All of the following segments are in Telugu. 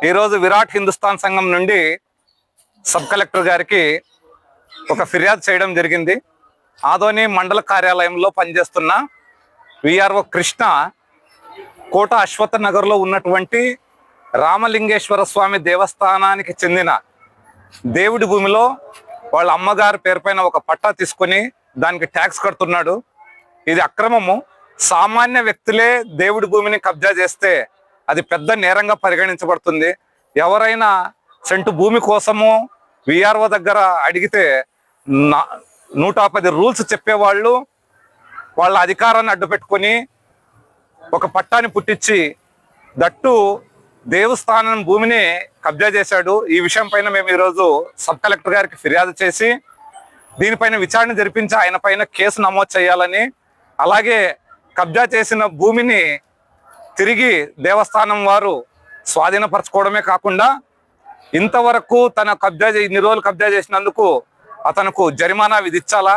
ఈరోజు విరాట్ హిందుస్థాన్ సంఘం నుండి సబ్ కలెక్టర్ గారికి ఒక ఫిర్యాదు చేయడం జరిగింది. ఆదోని మండల కార్యాలయంలో పనిచేస్తున్న విఆర్ఓ కృష్ణ కోట అశ్వత్థ నగర్లో ఉన్నటువంటి రామలింగేశ్వర స్వామి దేవస్థానానికి చెందిన దేవుడి భూమిలో వాళ్ళ అమ్మగారి పేరు పైన ఒక పట్టా తీసుకొని దానికి ట్యాక్స్ కడుతున్నాడు. ఇది అక్రమము. సామాన్య వ్యక్తులే దేవుడి భూమిని కబ్జా చేస్తే అది పెద్ద నేరంగా పరిగణించబడుతుంది. ఎవరైనా సెంటు భూమి కోసము విఆర్ఓ దగ్గర అడిగితే 110 రూల్స్ చెప్పేవాళ్ళు వాళ్ళ అధికారాన్ని అడ్డుపెట్టుకొని ఒక పట్టాన్ని పుట్టించి దట్టు దేవస్థానం భూమిని కబ్జా చేశాడు. ఈ విషయం పైన మేము ఈరోజు సబ్ కలెక్టర్ గారికి ఫిర్యాదు చేసి దీనిపైన విచారణ జరిపించి ఆయన పైన కేసు నమోదు చేయాలని, అలాగే కబ్జా చేసిన భూమిని తిరిగి దేవస్థానం వారు స్వాధీనపరచుకోవడమే కాకుండా ఇంతవరకు తన ఇన్ని రోజులు కబ్జా చేసినందుకు అతనుకు జరిమానా విధించాలా,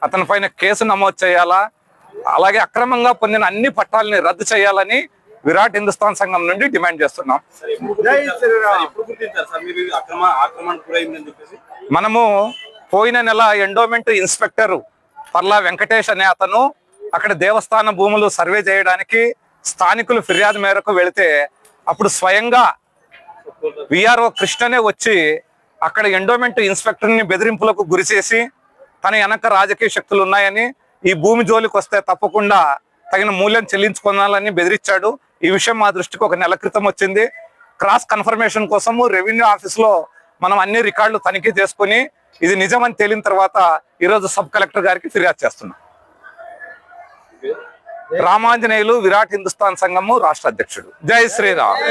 అతని పైన కేసు నమోదు చేయాలా, అలాగే అక్రమంగా పొందిన అన్ని పట్టాలని రద్దు చేయాలని విరాట్ హిందుస్థాన్ సంఘం నుండి డిమాండ్ చేస్తున్నాం. మనము పోయిన నెల ఎండోమెంట్ ఇన్స్పెక్టర్ పర్లా వెంకటేష్ అనే అతను అక్కడ దేవస్థాన భూములు సర్వే చేయడానికి స్థానికులు ఫిర్యాదు మేరకు వెళితే అప్పుడు స్వయంగా విఆర్ఓ కృష్ణనే వచ్చి అక్కడ ఎండోమెంట్ ఇన్స్పెక్టర్ని బెదిరింపులకు గురి చేసి తన వెనక రాజకీయ శక్తులు ఉన్నాయని, ఈ భూమి జోలికి వస్తే తప్పకుండా తగిన మూల్యం చెల్లించుకోవాలని బెదిరించాడు. ఈ విషయం మా దృష్టికి ఒక నెల క్రితం వచ్చింది. క్రాస్ కన్ఫర్మేషన్ కోసము రెవెన్యూ ఆఫీస్లో మనం అన్ని రికార్డులు తనిఖీ చేసుకుని ఇది నిజమని తేలిన తర్వాత ఈరోజు సబ్ కలెక్టర్ గారికి ఫిర్యాదు చేస్తున్నాం. రామాంజనేయులు, విరాట్ హిందుస్థాన్ సంఘము రాష్ట్ర అధ్యక్షుడు. జై శ్రీరామ్.